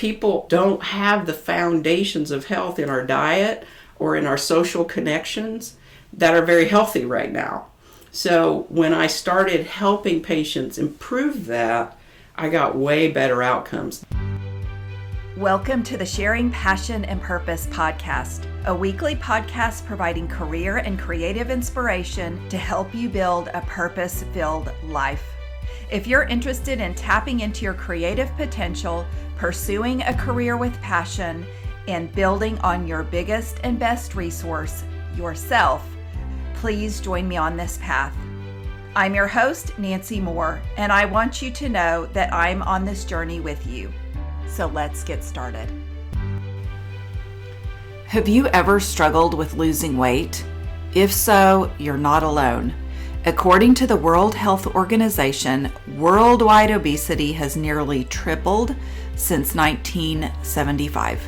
people don't have the foundations of health in our diet or in our social connections that are very healthy right now. So when I started helping patients improve that, I got way better outcomes. Welcome to the Sharing Passion and Purpose podcast, a weekly podcast providing career and creative inspiration to help you build a purpose-filled life. If you're interested in tapping into your creative potential, pursuing a career with passion, and building on your biggest and best resource, yourself, please join me on this path. I'm your host, Nancy Moore, and I want you to know that I'm on this journey with you. So let's get started. Have you ever struggled with losing weight? If so, you're not alone. According to the World Health Organization, worldwide obesity has nearly tripled since 1975.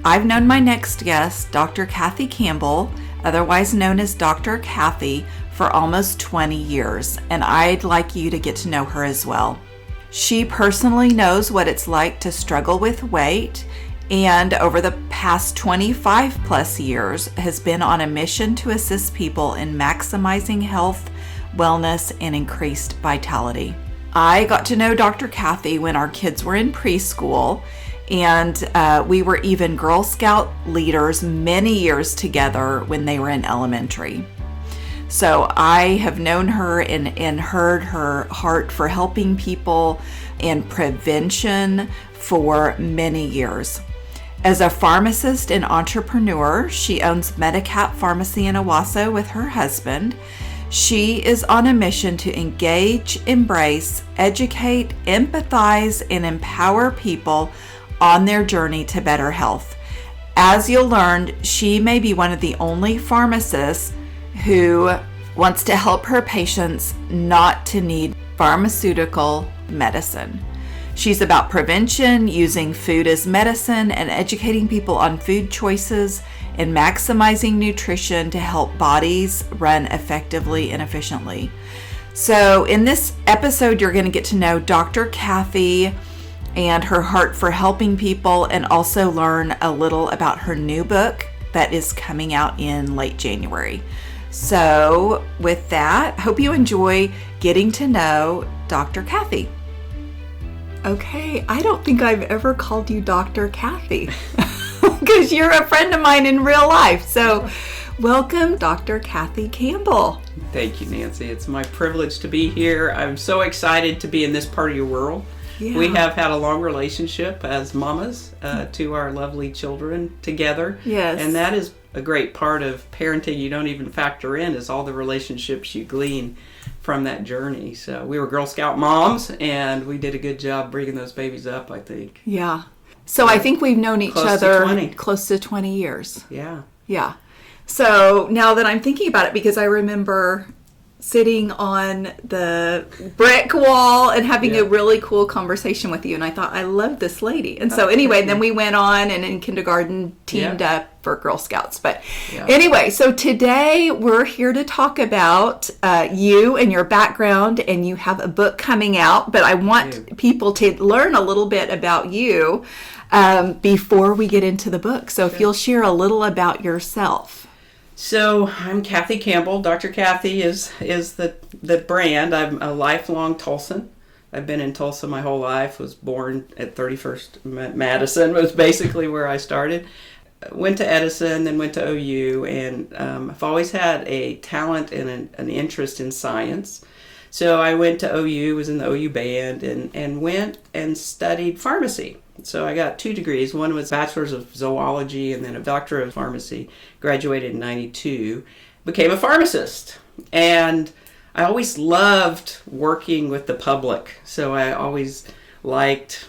I've known my next guest, Dr. Kathy Campbell, otherwise known as Dr. Kathy, for almost 20 years, and I'd like you to get to know her as well. She personally knows what it's like to struggle with weight, and over the past 25 plus years has been on a mission to assist people in maximizing health, wellness, and increased vitality. I got to know Dr. Kathy when our kids were in preschool, and we were even Girl Scout leaders many years together when they were in elementary. So I have known her and heard her heart for helping people and prevention for many years. As a pharmacist and entrepreneur, she owns Medicap Pharmacy in Owasso with her husband. She is on a mission to engage, embrace, educate, empathize, and empower people on their journey to better health. As you'll learn, she may be one of the only pharmacists who wants to help her patients not to need pharmaceutical medicine. She's about prevention, using food as medicine, and educating people on food choices and maximizing nutrition to help bodies run effectively and efficiently. So in this episode, you're going to get to know Dr. Kathy and her heart for helping people, and also learn a little about her new book that is coming out in late January. So with that, hope you enjoy getting to know Dr. Kathy. Okay, I don't think I've ever called you Dr. Kathy because you're a friend of mine in real life. So welcome, Dr. Kathy Campbell. Thank you, Nancy. It's my privilege to be here. I'm so excited to be in this part of your world. Yeah. We have had a long relationship as mamas to our lovely children together. Yes. And that is a great part of parenting you don't even factor in, is all the relationships you glean from that journey. So we were Girl Scout moms, and we did a good job bringing those babies up, I think. Yeah. So I think we've known each other close to 20 years. Yeah. Yeah. So now that I'm thinking about it, because I remember sitting on the brick wall and having a really cool conversation with you, and I thought, I love this lady. And so anyway, then we went on and in kindergarten teamed up for Girl Scouts. But anyway, so today we're here to talk about you and your background, and you have a book coming out, but I want people to learn a little bit about you before we get into the book. So if you'll share a little about yourself. So I'm Kathy Campbell. Dr. Kathy is the brand. I'm a lifelong Tulsan. I've been in Tulsa my whole life. Was born at 31st Madison, was basically where I started. Went to Edison, then went to OU, and I've always had a talent and an interest in science. So I went to OU, was in the OU band, and went and studied pharmacy. So I got 2 degrees. One was bachelor's of zoology and then a doctor of pharmacy. Graduated in 92. Became a pharmacist. And I always loved working with the public. So I always liked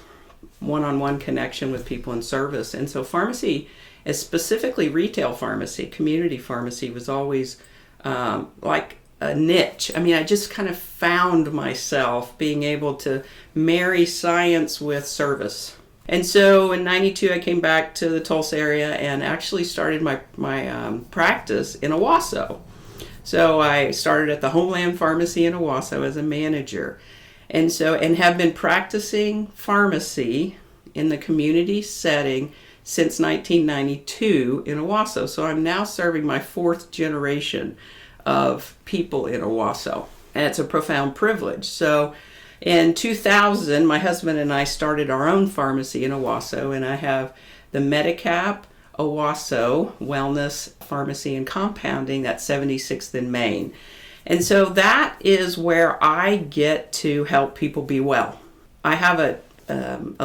one-on-one connection with people in service. And so pharmacy, as specifically retail pharmacy, community pharmacy, was always like a niche. I mean, I just kind of found myself being able to marry science with service. And so in 92, I came back to the Tulsa area and actually started my practice in Owasso. So I started at the Homeland Pharmacy in Owasso as a manager. And have been practicing pharmacy in the community setting since 1992 in Owasso. So I'm now serving my 4th generation of people in Owasso. And it's a profound privilege. So in 2000, my husband and I started our own pharmacy in Owasso, and I have the Medicap Owasso Wellness Pharmacy and Compounding, that's 76th in Maine. And so that is where I get to help people be well. I have a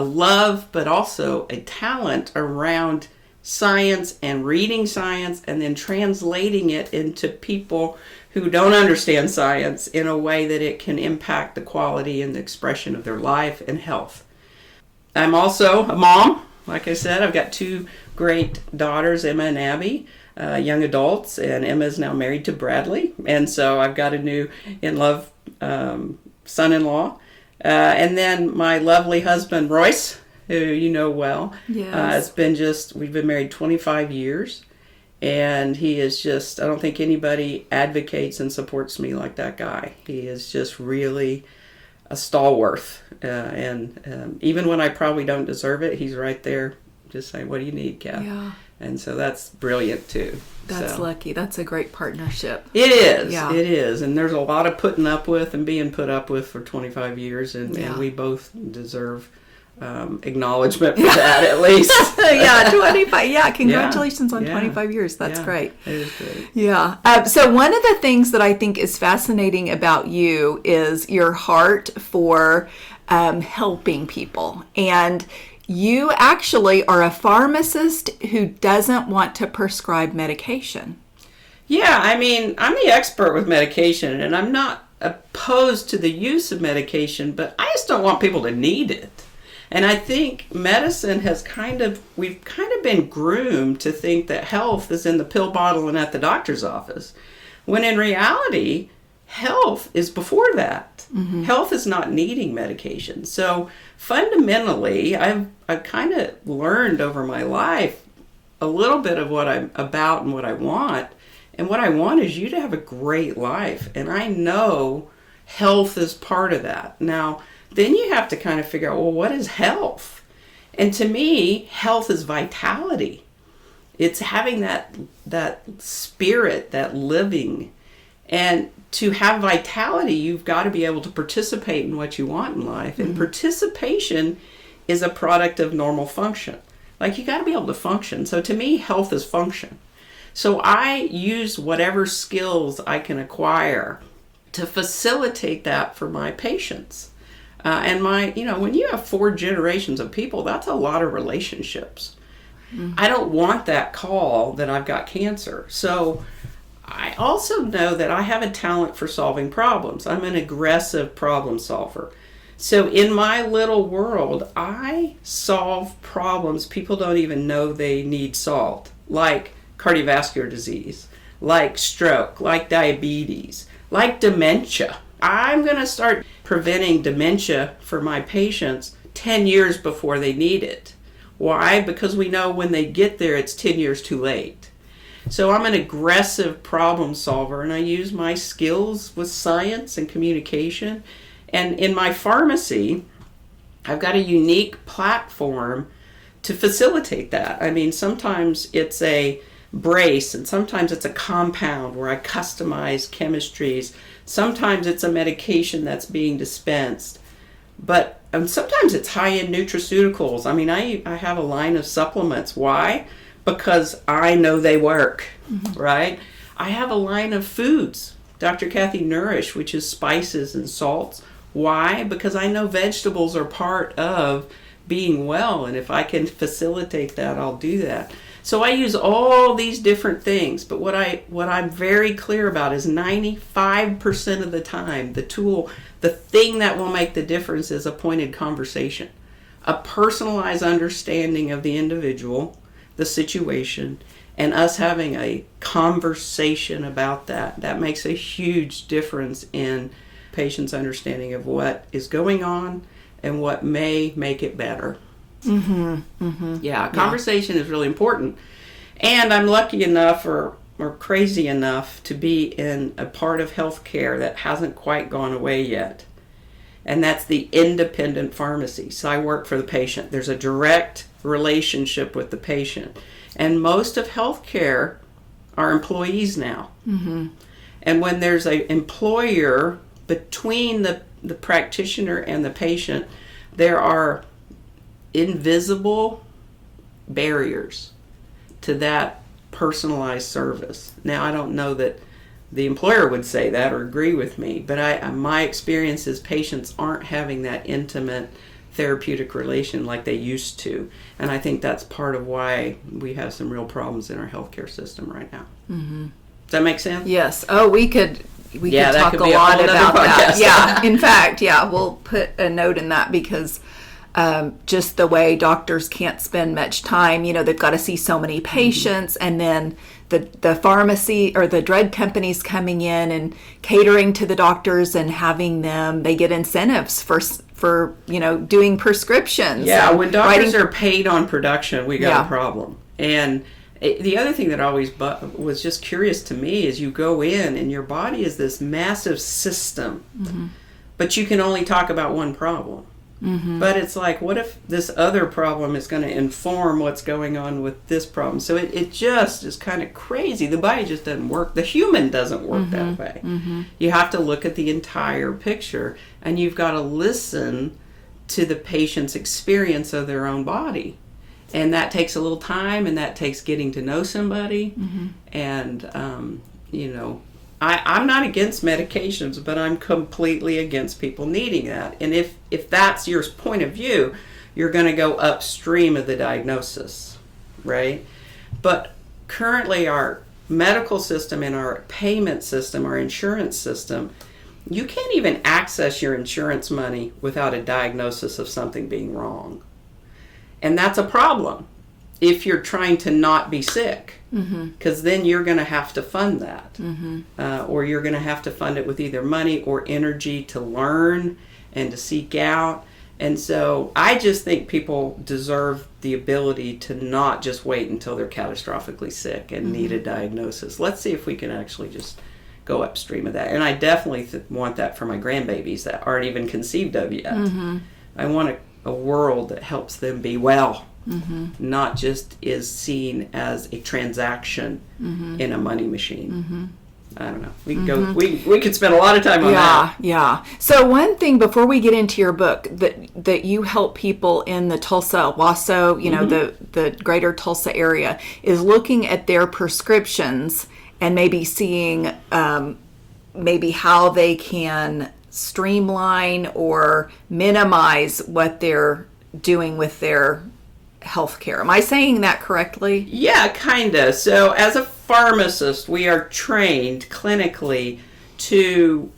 love, but also a talent around science and reading science and then translating it into people who don't understand science in a way that it can impact the quality and the expression of their life and health. I'm also a mom. Like I said, I've got 2 great daughters, Emma and Abby, young adults, and Emma is now married to Bradley. And so I've got a new in-love son-in-law. And then my lovely husband, Royce, who you know well. Yes. We've been married 25 years. And he is just, I don't think anybody advocates and supports me like that guy. He is just really a stalwart. And even when I probably don't deserve it, he's right there just saying, what do you need, Kath? Yeah. And so that's brilliant too. That's lucky. That's a great partnership. It is. Yeah. It is. And there's a lot of putting up with and being put up with for 25 years. And we both deserve acknowledgement for that at least. Yeah, 25. Yeah, congratulations on 25 years. That's great. It is great. Yeah. So one of the things that I think is fascinating about you is your heart for helping people. And you actually are a pharmacist who doesn't want to prescribe medication. Yeah, I mean, I'm the expert with medication, and I'm not opposed to the use of medication, but I just don't want people to need it. And I think medicine we've kind of been groomed to think that health is in the pill bottle and at the doctor's office, when in reality, health is before that. Mm-hmm. Health is not needing medication. So fundamentally, I've kind of learned over my life a little bit of what I'm about and what I want. And what I want is you to have a great life. And I know health is part of that. Now, then you have to kind of figure out, well, what is health? And to me, health is vitality. It's having that spirit, that living. And to have vitality, you've got to be able to participate in what you want in life. And participation is a product of normal function. Like, you got to be able to function. So to me, health is function. So I use whatever skills I can acquire to facilitate that for my patients. And when you have 4 generations of people, that's a lot of relationships. Mm-hmm. I don't want that call that I've got cancer. So I also know that I have a talent for solving problems. I'm an aggressive problem solver. So in my little world, I solve problems people don't even know they need solved, like cardiovascular disease, like stroke, like diabetes, like dementia. I'm going to start preventing dementia for my patients 10 years before they need it. Why? Because we know when they get there, it's 10 years too late. So I'm an aggressive problem solver, and I use my skills with science and communication. And in my pharmacy, I've got a unique platform to facilitate that. I mean, sometimes it's a brace, and sometimes it's a compound where I customize chemistries. Sometimes it's a medication that's being dispensed. But sometimes it's high-end nutraceuticals. I mean, I have a line of supplements. Why? Because I know they work, right? I have a line of foods, Dr. Kathy Nourish, which is spices and salts. Why? Because I know vegetables are part of being well, and if I can facilitate that, I'll do that. So I use all these different things, but what I'm very clear about is 95% of the time, the thing that will make the difference is a pointed conversation, a personalized understanding of the individual, the situation, and us having a conversation about that. That makes a huge difference in patients' understanding of what is going on and what may make it better. Yeah, conversation is really important. And I'm lucky enough or crazy enough to be in a part of healthcare that hasn't quite gone away yet. and that's the independent pharmacy. So I work for the patient. There's a direct relationship with the patient. And most of healthcare are employees now. Mm-hmm. And when there's an employer between the practitioner and the patient, there are invisible barriers to that personalized service. Now, I don't know that the employer would say that or agree with me, but my experience is patients aren't having that intimate therapeutic relation like they used to. And I think that's part of why we have some real problems in our healthcare system right now. Mm-hmm. Does that make sense? Yes. Oh, we could talk a be lot about that. podcast. Yeah. In fact, we'll put a note in that because just the way doctors can't spend much time, they've got to see so many patients, and then the pharmacy or the drug companies coming in and catering to the doctors and having them, they get incentives for doing prescriptions. Yeah, when doctors are paid on production, we got a problem. And the other thing that always was just curious to me is you go in and your body is this massive system, mm-hmm. but you can only talk about one problem. Mm-hmm. But it's like, what if this other problem is going to inform what's going on with this problem? So it just is kind of crazy. The body just doesn't work. The human doesn't work mm-hmm. that way. Mm-hmm. You have to look at the entire picture, and you've got to listen to the patient's experience of their own body. And that takes a little time, and that takes getting to know somebody. Mm-hmm. And, I'm not against medications, but I'm completely against people needing that. And if that's your point of view, you're going to go upstream of the diagnosis, right? But currently our medical system and our payment system, our insurance system, you can't even access your insurance money without a diagnosis of something being wrong. And that's a problem if you're trying to not be sick, because mm-hmm. then you're going to have to fund that. Mm-hmm. Or you're going to have to fund it with either money or energy to learn and to seek out. And so I just think people deserve the ability to not just wait until they're catastrophically sick and mm-hmm. need a diagnosis. Let's see if we can actually just go upstream of that. And I definitely want that for my grandbabies that aren't even conceived of yet. Mm-hmm. I want a world that helps them be well. Mm-hmm. Not just is seen as a transaction mm-hmm. in a money machine. Mm-hmm. I don't know. We can mm-hmm. go. We could spend a lot of time on that. Yeah. So one thing before we get into your book that you help people in the Tulsa, Owasso, mm-hmm. the greater Tulsa area, is looking at their prescriptions and maybe seeing maybe how they can streamline or minimize what they're doing with their healthcare. Am I saying that correctly? Yeah, kind of. So as a pharmacist, we are trained clinically to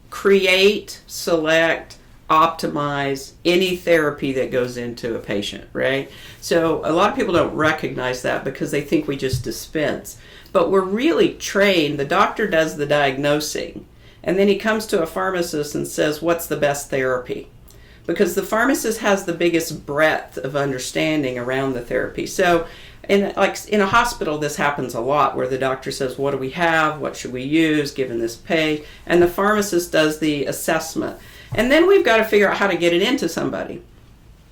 create, select, optimize any therapy that goes into a patient, right? So a lot of people don't recognize that because they think we just dispense. But we're really trained. The doctor does the diagnosing, and then he comes to a pharmacist and says, what's the best therapy? Because the pharmacist has the biggest breadth of understanding around the therapy. So in a hospital, this happens a lot where the doctor says, what do we have? What should we use given this pay? And the pharmacist does the assessment. And then we've got to figure out how to get it into somebody.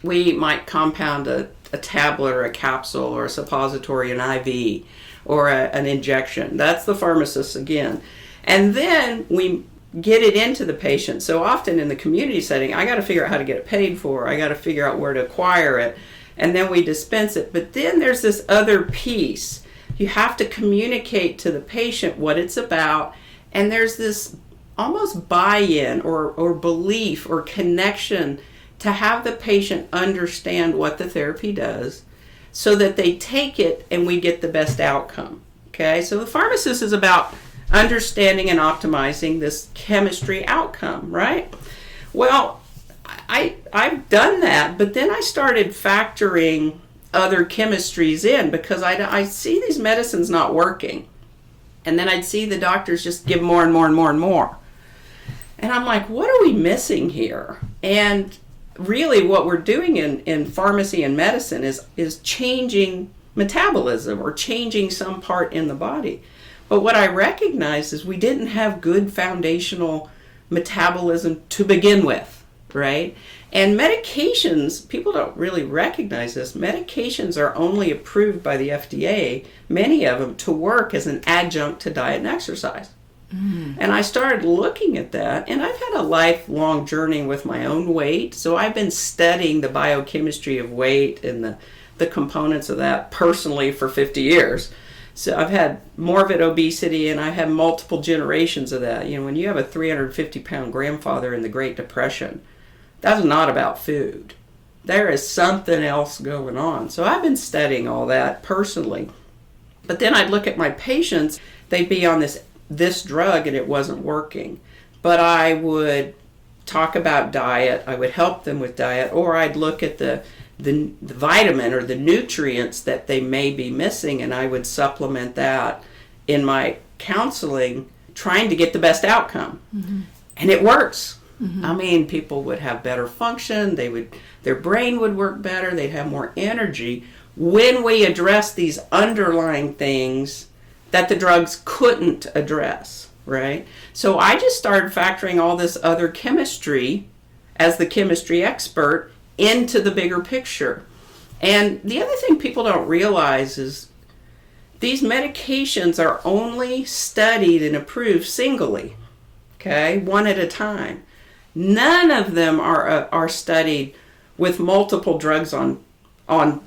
We might compound a tablet or a capsule or a suppository, an IV, or an injection. That's the pharmacist again. And then we get it into the patient. So often in the community setting, I got to figure out how to get it paid for. I got to figure out where to acquire it. And then we dispense it. But then there's this other piece. You have to communicate to the patient what it's about. And there's this almost buy-in or belief or connection to have the patient understand what the therapy does so that they take it and we get the best outcome. Okay? So the pharmacist is about understanding and optimizing this chemistry outcome, right? Well, I've done that, but then I started factoring other chemistries in because I see these medicines not working. And then I'd see the doctors just give more and more and more and more. And I'm like, what are we missing here? And really what we're doing in pharmacy and medicine is changing metabolism or changing some part in the body. But what I recognized is we didn't have good foundational metabolism to begin with, right? And medications, people don't really recognize this. Medications are only approved by the FDA, many of them, to work as an adjunct to diet and exercise. And I started looking at that, and I've had a lifelong journey with my own weight. So I've been studying the biochemistry of weight and the components of that personally for 50 years. So I've had morbid obesity, and I have multiple generations of that. You know, when you have a 350-pound grandfather in the Great Depression, that's not about food. There is something else going on. So I've been studying all that personally. But then I'd look at my patients, they'd be on this drug and it wasn't working. But I would talk about diet, I would help them with diet, or I'd look at the vitamin or the nutrients that they may be missing, and I would supplement that in my counseling, trying to get the best outcome. And it works. I mean, people would have better function, their brain would work better, they'd have more energy when we address these underlying things that the drugs couldn't address, right? So I just started factoring all this other chemistry as the chemistry expert into the bigger picture. And the other thing people don't realize is these medications are only studied and approved singly, okay, one at a time. None of them are studied with multiple drugs on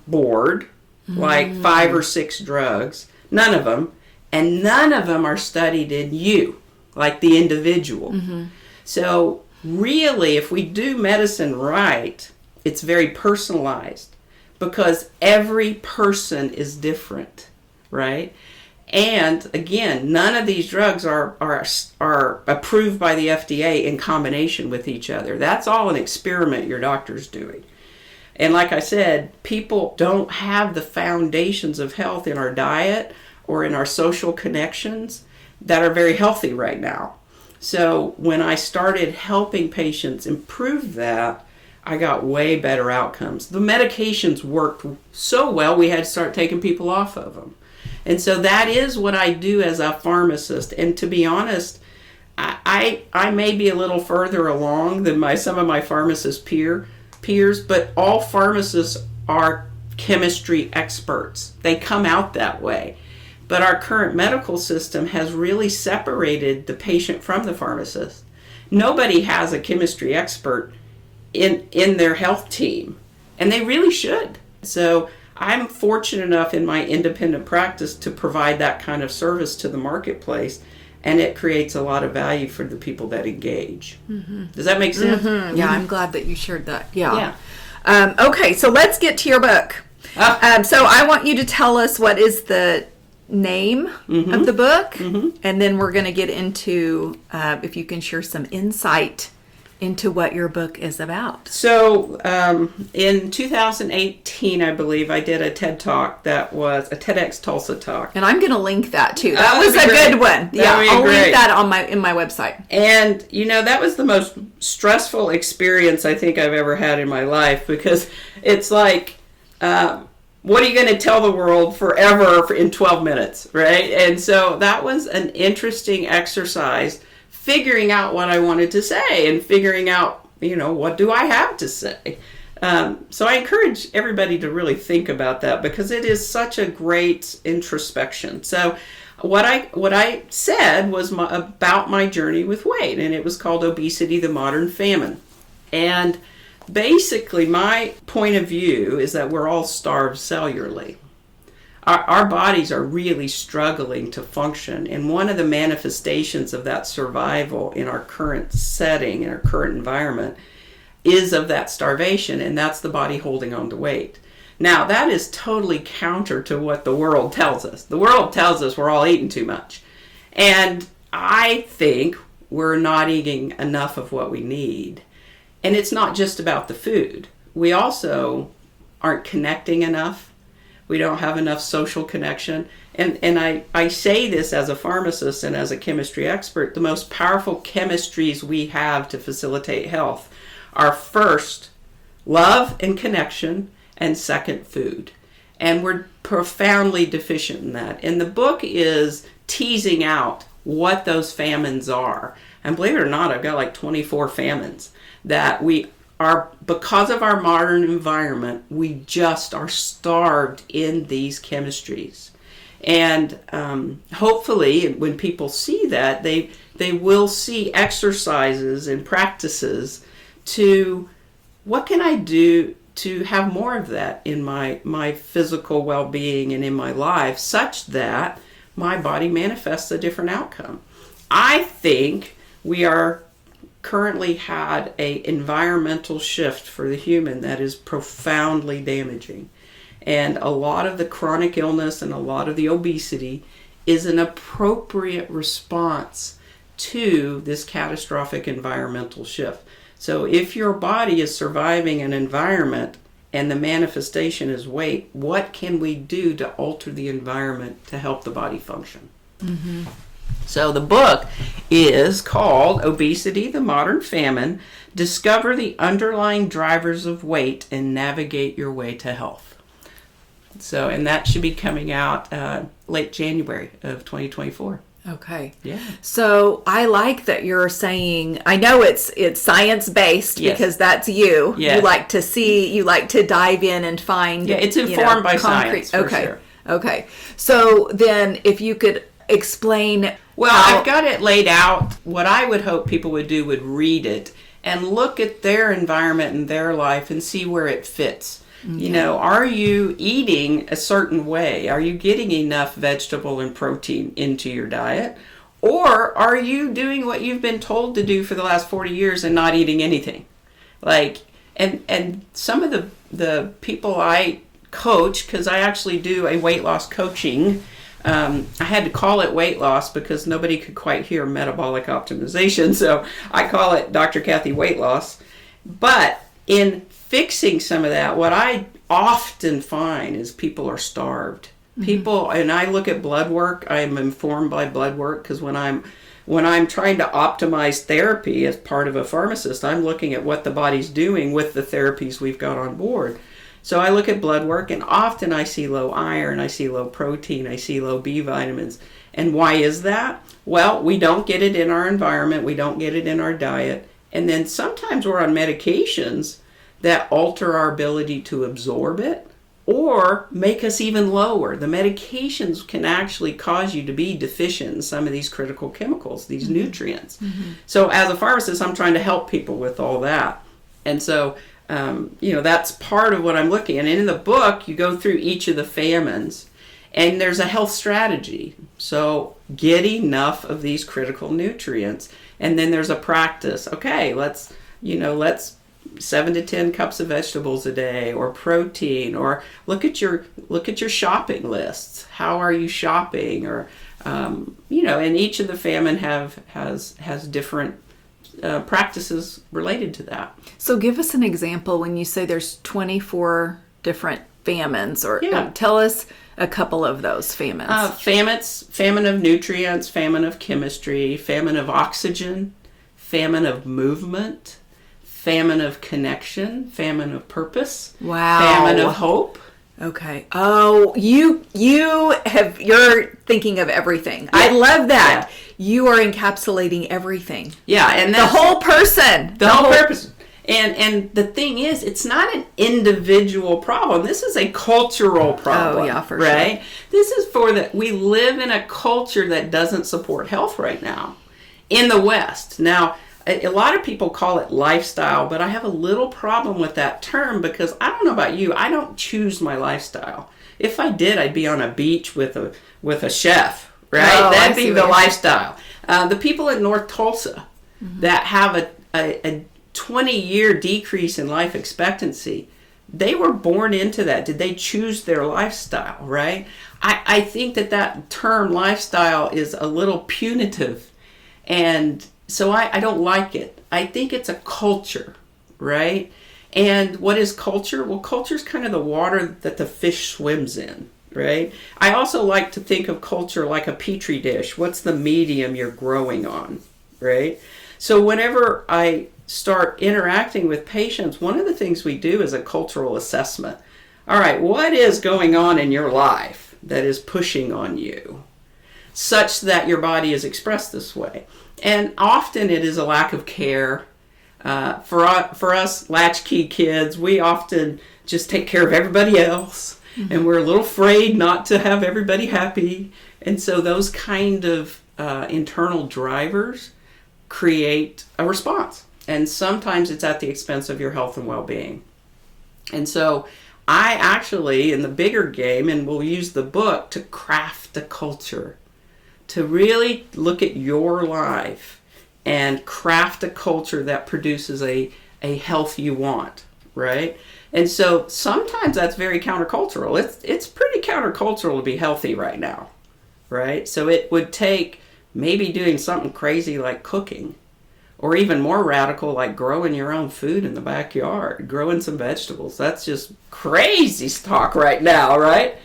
board, like 5 or 6 drugs. None of them. And none of them are studied in you, like the individual. So really, if we do medicine right, it's very personalized because every person is different, right? And again, none of these drugs are approved by the FDA in combination with each other. That's all an experiment your doctor's doing. And like I said, people don't have the foundations of health in our diet or in our social connections that are very healthy right now. So when I started helping patients improve that, I got way better outcomes. The medications worked so well, we had to start taking people off of them. And so that is what I do as a pharmacist. And to be honest, I may be a little further along than some of my pharmacist peers, but all pharmacists are chemistry experts. They come out that way. But our current medical system has really separated the patient from the pharmacist. Nobody has a chemistry expert in their health team, and they really should. So I'm fortunate enough in my independent practice to provide that kind of service to the marketplace, and it creates a lot of value for the people that engage. Does that make sense? Yeah, I'm glad that you shared that. Yeah. Okay, so let's get to your book. So I want you to tell us what is the name of the book, and then we're going to get into if you can share some insight into what your book is about. So in 2018, I believe, I did a TED Talk that was a TEDx Tulsa talk. And I'm going to link that too. That was a good one. I'll link that in my website. And, you know, that was the most stressful experience I think I've ever had in my life, because it's like, what are you going to tell the world forever in 12 minutes, right? And so that was an interesting exercise, figuring out what I wanted to say and figuring out, you know, what do I have to say? So I encourage everybody to really think about that, because it is such a great introspection. So what I said was about my journey with weight, and it was called Obesity, the Modern Famine. And basically, my point of view is that we're all starved cellularly. Our bodies are really struggling to function, and one of the manifestations of that survival in our current setting, in our current environment, is of that starvation, and that's the body holding on to weight. Now, that is totally counter to what the world tells us. The world tells us we're all eating too much, and I think we're not eating enough of what we need. And it's not just about the food. We also aren't connecting enough. We don't have enough social connection. And I say this as a pharmacist and as a chemistry expert. The most powerful chemistries we have to facilitate health are first, love and connection, and second, food. And we're profoundly deficient in that. And the book is teasing out what those famines are, And believe it or not, I've got like 24 famines that we are, because of our modern environment, we just are starved in these chemistries. And hopefully when people see that, they will see exercises and practices to, what can I do to have more of that in my physical well-being and in my life, such that my body manifests a different outcome. I think we are currently had a environmental shift for the human that is profoundly damaging. And a lot of the chronic illness and a lot of the obesity is an appropriate response to this catastrophic environmental shift. So if your body is surviving an environment and the manifestation is weight, what can we do to alter the environment to help the body function? Mm-hmm. So the book is called Obesity, the Modern Famine. Discover the underlying drivers of weight and navigate your way to health. So, and that should be coming out late January of 2024. Okay. Yeah. So I like that you're saying, I know it's science-based, yes. because that's you. Yes. You like to dive in and find. Yeah, it's informed by concrete. science, for okay. sure. Okay. So then if you could explain. Well, I've got it laid out. What I would hope people would do would read it and look at their environment and their life and see where it fits. Okay. You know, are you eating a certain way? Are you getting enough vegetable and protein into your diet? Or are you doing what you've been told to do for the last 40 years and not eating anything? Like, and some of the people I coach, because I actually do a weight loss coaching, I had to call it weight loss because nobody could quite hear metabolic optimization, so I call it Dr. Kathy Weight Loss. But in fixing some of that, what I often find is people are starved. Mm-hmm. People, and I look at blood work, I'm informed by blood work, because when I'm trying to optimize therapy as part of a pharmacist, I'm looking at what the body's doing with the therapies we've got on board. So I look at blood work, and often I see low iron, I see low protein, I see low B vitamins. And why is that? Well, we don't get it in our environment, we don't get it in our diet, and then sometimes we're on medications that alter our ability to absorb it or make us even lower. The medications can actually cause you to be deficient in some of these critical chemicals, these mm-hmm. nutrients. Mm-hmm. So as a pharmacist, I'm trying to help people with all that. And so that's part of what I'm looking at. And in the book, you go through each of the famines, and there's a health strategy. So get enough of these critical nutrients, and then there's a practice. Okay, let's 7 to 10 cups of vegetables a day, or protein, or look at your shopping lists. How are you shopping? Or and each of the famine has different practices related to that. So give us an example when you say there's 24 different famines, or tell us a couple of those famines. Famine of nutrients, famine of chemistry, famine of oxygen, famine of movement, famine of connection, famine of purpose, famine of hope. Okay. Oh, you're thinking of everything. Yeah. I love that. Yeah. You are encapsulating everything. Yeah, and the whole person. The whole person. And the thing is, it's not an individual problem. This is a cultural problem. Oh, yeah, for right? Sure. This is we live in a culture that doesn't support health right now in the West. Now, a lot of people call it lifestyle, but I have a little problem with that term because I don't know about you, I don't choose my lifestyle. If I did, I'd be on a beach with a chef, right? Oh, that'd be the lifestyle. The people in North Tulsa mm-hmm. that have a 20-year decrease in life expectancy, they were born into that. Did they choose their lifestyle, right? I think that term lifestyle is a little punitive, and so I don't like it. I think it's a culture, right? And what is culture? Well, culture is kind of the water that the fish swims in, right? I also like to think of culture like a petri dish. What's the medium you're growing on, right? So whenever I start interacting with patients, one of the things we do is a cultural assessment. All right, what is going on in your life that is pushing on you such that your body is expressed this way? And often it is a lack of care. For us latchkey kids, we often just take care of everybody else, and we're a little afraid not to have everybody happy. And so those kind of internal drivers create a response. And sometimes it's at the expense of your health and well-being. And so I actually, in the bigger game, and we'll use the book to craft a culture, to really look at your life and craft a culture that produces a health you want, right? And so sometimes that's very countercultural. It's pretty countercultural to be healthy right now, right? So it would take maybe doing something crazy like cooking, or even more radical like growing your own food in the backyard, growing some vegetables. That's just crazy talk right now, right?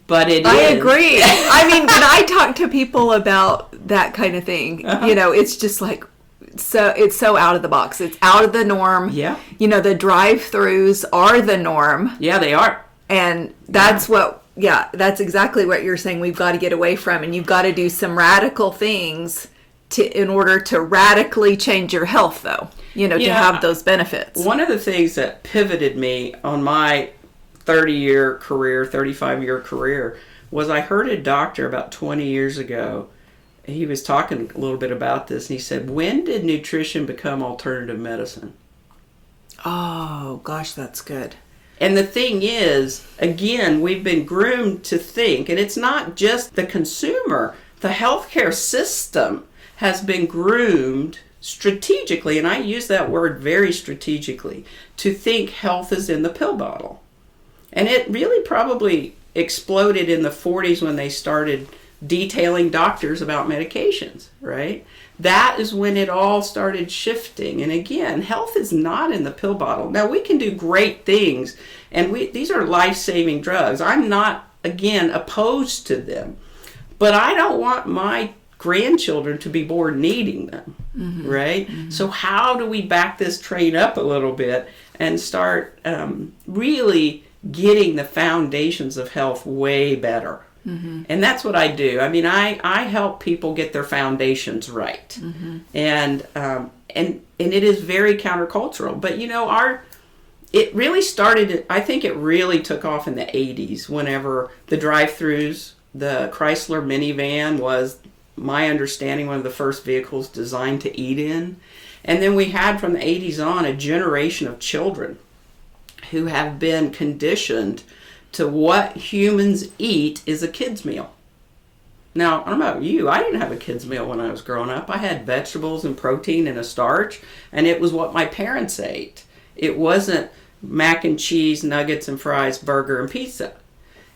But I agree. I mean, when I talk to people about that kind of thing, it's just like, so it's so out of the box. It's out of the norm. Yeah. The drive-thrus are the norm. Yeah, they are. And that's that's exactly what you're saying we've got to get away from. And you've got to do some radical things in order to radically change your health, though, to have those benefits. One of the things that pivoted me on my 30-year career, 35-year career, was I heard a doctor about 20 years ago. He was talking a little bit about this, and he said, when did nutrition become alternative medicine? Oh, gosh, that's good. And the thing is, again, we've been groomed to think, and it's not just the consumer, the healthcare system has been groomed strategically, and I use that word very strategically, to think health is in the pill bottle. And it really probably exploded in the 40s when they started detailing doctors about medications, right? That is when it all started shifting. And again, health is not in the pill bottle. Now, we can do great things, and these are life-saving drugs. I'm not, again, opposed to them. But I don't want my grandchildren to be born needing them, right? So how do we back this train up a little bit and start really getting the foundations of health way better? And that's what I do. I mean, I help people get their foundations right. And it is very countercultural. But it really started, I think it really took off in the 80s whenever the drive-thrus, the Chrysler minivan was, my understanding, one of the first vehicles designed to eat in. And then we had from the 80s on a generation of children who have been conditioned to what humans eat is a kid's meal. Now, I don't know about you, I didn't have a kid's meal when I was growing up. I had vegetables and protein and a starch, and it was what my parents ate. It wasn't mac and cheese, nuggets and fries, burger and pizza.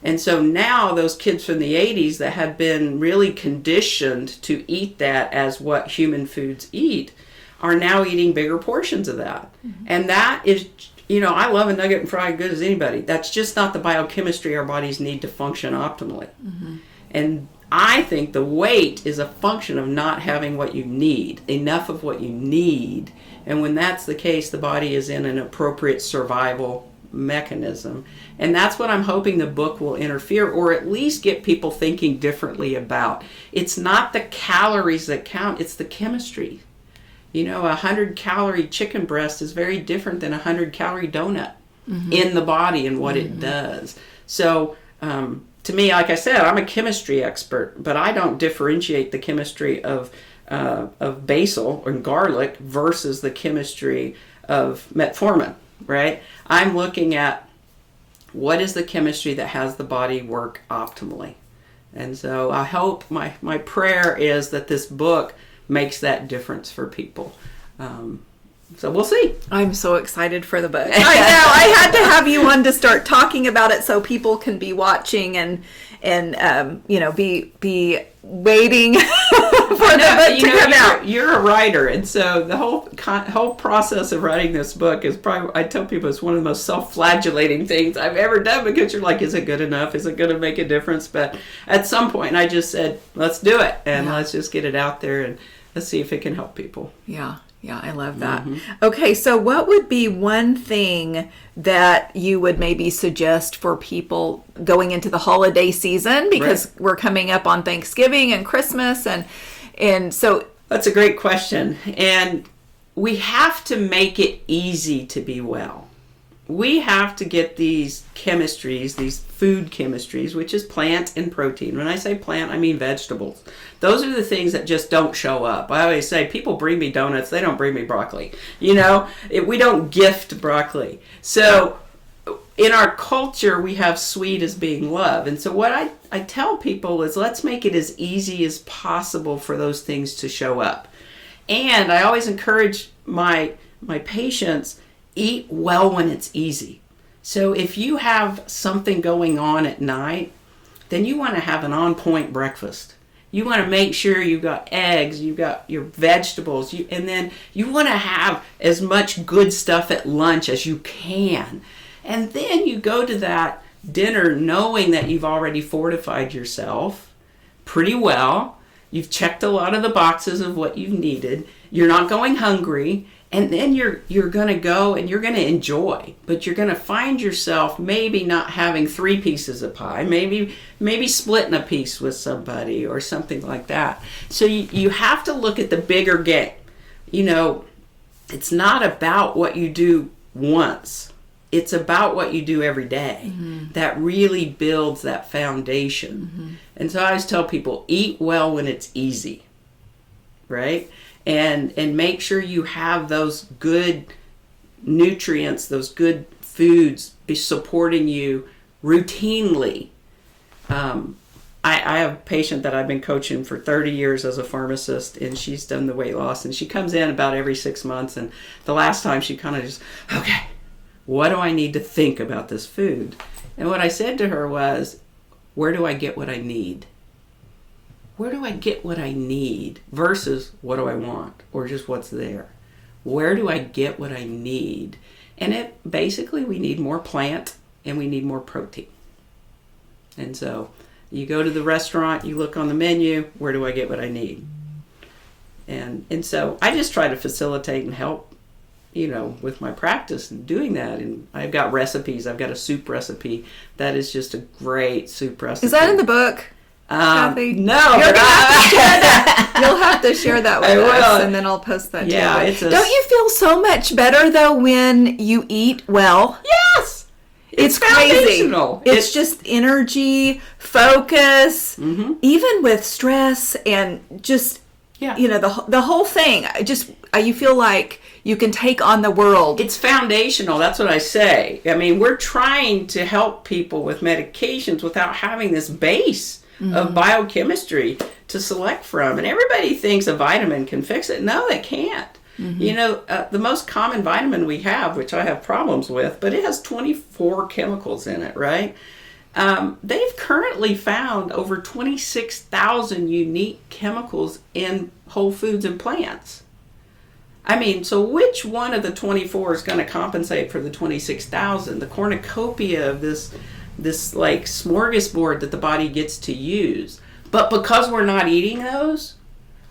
And so now those kids from the 80s that have been really conditioned to eat that as what human foods eat are now eating bigger portions of that. And that is, I love a nugget and fry as good as anybody. That's just not the biochemistry our bodies need to function optimally. And I think the weight is a function of not having what you need, enough of what you need. And when that's the case, the body is in an appropriate survival mechanism. And that's what I'm hoping the book will interfere, or at least get people thinking differently about. It's not the calories that count, it's the chemistry. A 100-calorie chicken breast is very different than a 100-calorie donut in the body and what it does. So to me, like I said, I'm a chemistry expert, but I don't differentiate the chemistry of basil or garlic versus the chemistry of metformin, right? I'm looking at what is the chemistry that has the body work optimally. And so I hope, my prayer is that this book makes that difference for people. So we'll see. I'm so excited for the book. I know. I had to have you on to start talking about it so people can be watching and be waiting for the book to come out. You're a writer, and so the whole process of writing this book is probably, I tell people, it's one of the most self-flagellating things I've ever done, because you're like, is it good enough? Is it going to make a difference? But at some point, I just said, let's do it, and let's just get it out there, and let's see if it can help people. Yeah, I love that. Okay, so what would be one thing that you would maybe suggest for people going into the holiday season? Because we're coming up on Thanksgiving and Christmas, and so That's a great question. And we have to make it easy to be well. We have to get these chemistries, these food chemistries, which is plant and protein. When I say plant, I mean vegetables. Those are the things that just don't show up. I always say, people bring me donuts, they don't bring me broccoli. We don't gift broccoli. So in our culture, we have sweet as being love. And so what I tell people is, let's make it as easy as possible for those things to show up. And I always encourage my patients, eat well when it's easy. So if you have something going on at night, then you want to have an on-point breakfast. You want to make sure you've got eggs, you've got your vegetables, and then you want to have as much good stuff at lunch as you can. And then you go to that dinner knowing that you've already fortified yourself pretty well. You've checked a lot of the boxes of what you've needed. You're not going hungry. And then you're going to go and you're going to enjoy. But you're going to find yourself maybe not having 3 pieces of pie. Maybe splitting a piece with somebody or something like that. So you have to look at the bigger game. It's not about what you do once. It's about what you do every day. That really builds that foundation. And so I always tell people, eat well when it's easy, right? And make sure you have those good nutrients, those good foods be supporting you routinely. I have a patient that I've been coaching for 30 years as a pharmacist, and she's done the weight loss, and she comes in about every 6 months, and the last time she kind of just, okay, what do I need to think about this food? And what I said to her was, where do I get what I need? Where do I get what I need versus what do I want or just what's there? Where do I get what I need? And basically we need more plant and we need more protein. And so you go to the restaurant, you look on the menu, where do I get what I need? And so I just try to facilitate and help, with my practice and doing that. And I've got recipes. I've got a soup recipe that is just a great soup recipe. Is that in the book? Kathy? No. You're gonna have to share that. You'll have to share that with us, and then I'll post that too. Don't you feel so much better though when you eat well? Yes. It's crazy. It's just energy, focus, even with stress and just the whole thing. You feel like you can take on the world. It's foundational. That's what I say. I mean, we're trying to help people with medications without having this base of biochemistry to select from. And everybody thinks a vitamin can fix it. No, they can't. The most common vitamin we have, which I have problems with, but it has 24 chemicals in it, right? They've currently found over 26,000 unique chemicals in whole foods and plants. I mean, so which one of the 24 is going to compensate for the 26,000? The cornucopia of this like smorgasbord that the body gets to use. But because we're not eating those,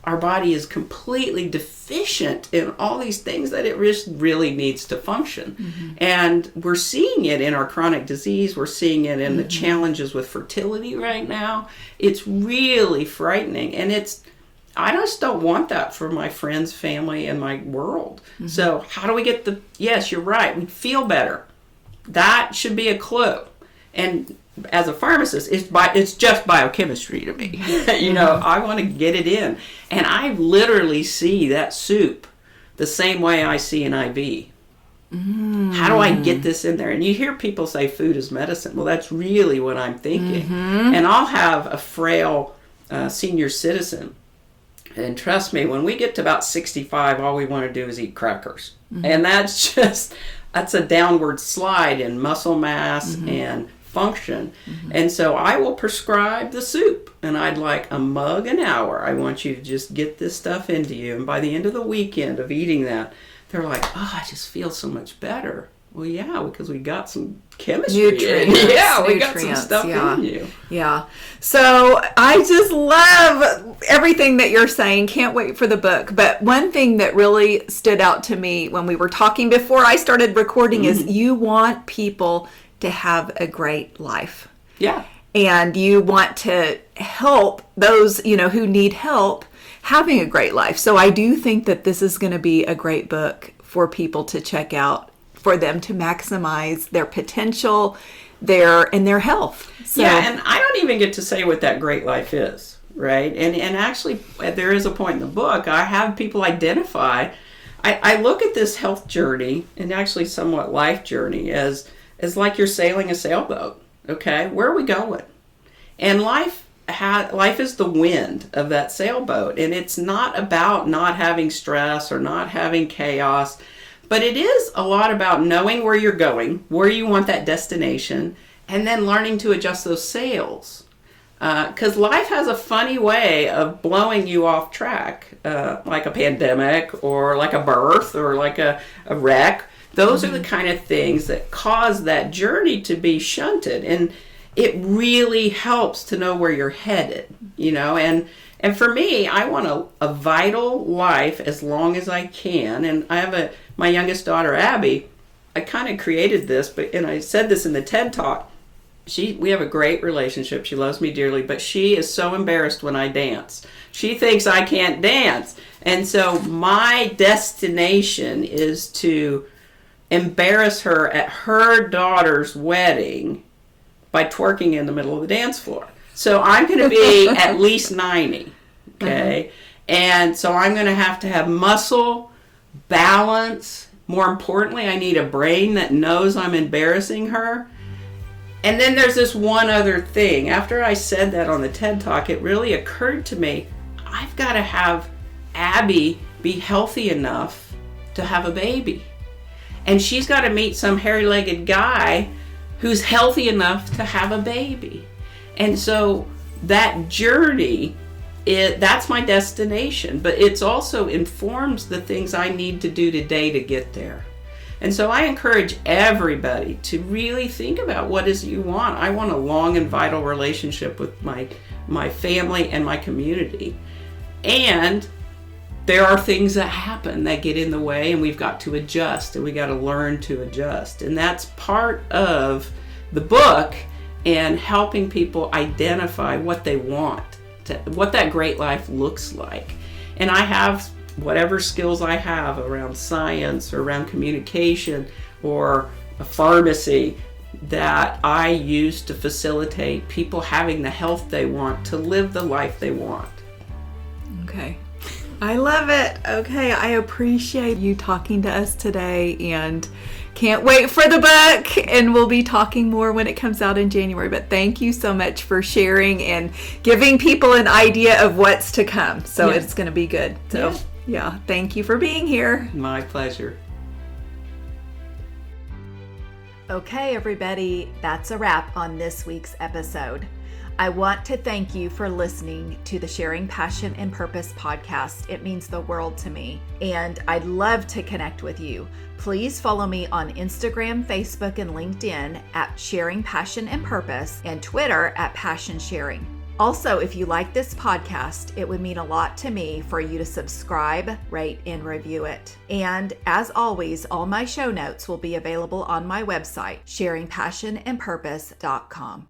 our body is completely deficient in all these things that it really needs to function. And we're seeing it in our chronic disease. We're seeing it in the challenges with fertility right now. It's really frightening. And I just don't want that for my friends, family, and my world. So how do we get yes, you're right, we feel better. That should be a clue. And as a pharmacist, it's just biochemistry to me. I want to get it in. And I literally see that soup the same way I see an IV. How do I get this in there? And you hear people say food is medicine. Well, that's really what I'm thinking. And I'll have a frail senior citizen. And trust me, when we get to about 65, all we want to do is eat crackers. And that's a downward slide in muscle mass and function. And so I will prescribe the soup, and I'd like a mug an hour. I want you to just get this stuff into you. And by the end of the weekend of eating that, they're like, I just feel so much better. Well, yeah, because we got some chemistry. Nutrients. Yeah, we got some stuff in you. Yeah. So I just love everything that you're saying. Can't wait for the book. But one thing that really stood out to me when we were talking before I started recording is you want people to have a great life. Yeah. And you want to help those, who need help having a great life. So I do think that this is going to be a great book for people to check out, for them to maximize their potential, their health. So, yeah, and I don't even get to say what that great life is, right? And actually, there is a point in the book, I have people identify. I look at this health journey, and actually somewhat life journey, as like you're sailing a sailboat, okay? Where are we going? And life is the wind of that sailboat, and it's not about not having stress or not having chaos, but it is a lot about knowing where you're going, where you want that destination, and then learning to adjust those sails. Because life has a funny way of blowing you off track, like a pandemic or like a birth or like a wreck. Those are the kind of things that cause that journey to be shunted. And it really helps to know where you're headed, and for me, I want a vital life as long as I can. And I have my youngest daughter, Abby. I kind of created this, and I said this in the TED Talk. We have a great relationship. She loves me dearly, but she is so embarrassed when I dance. She thinks I can't dance. And so my destination is to embarrass her at her daughter's wedding by twerking in the middle of the dance floor. So I'm going to be at least 90, okay? And so I'm going to have muscle, balance. More importantly, I need a brain that knows I'm embarrassing her. And then there's this one other thing. After I said that on the TED Talk, it really occurred to me, I've got to have Abby be healthy enough to have a baby. And she's got to meet some hairy-legged guy who's healthy enough to have a baby. And so that journey, that's my destination, but it's also informs the things I need to do today to get there. And so I encourage everybody to really think about what is it you want. I want a long and vital relationship with my family and my community. And there are things that happen that get in the way, and we've got to adjust, and we got to learn to adjust. And that's part of the book, and helping people identify what they want, what that great life looks like. And I have whatever skills I have around science or around communication or a pharmacy that I use to facilitate people having the health they want to live the life they want. Okay. I love it. Okay. I appreciate you talking to us today, and can't wait for the book, and we'll be talking more when it comes out in January. But thank you so much for sharing and giving people an idea of what's to come. So It's going to be good. So yeah, thank you for being here. My pleasure. Okay, everybody, that's a wrap on this week's episode. I want to thank you for listening to the Sharing Passion and Purpose podcast. It means the world to me, and I'd love to connect with you. Please follow me on Instagram, Facebook, and LinkedIn at Sharing Passion and Purpose, and Twitter at Passion Sharing. Also, if you like this podcast, it would mean a lot to me for you to subscribe, rate, and review it. And as always, all my show notes will be available on my website, sharingpassionandpurpose.com.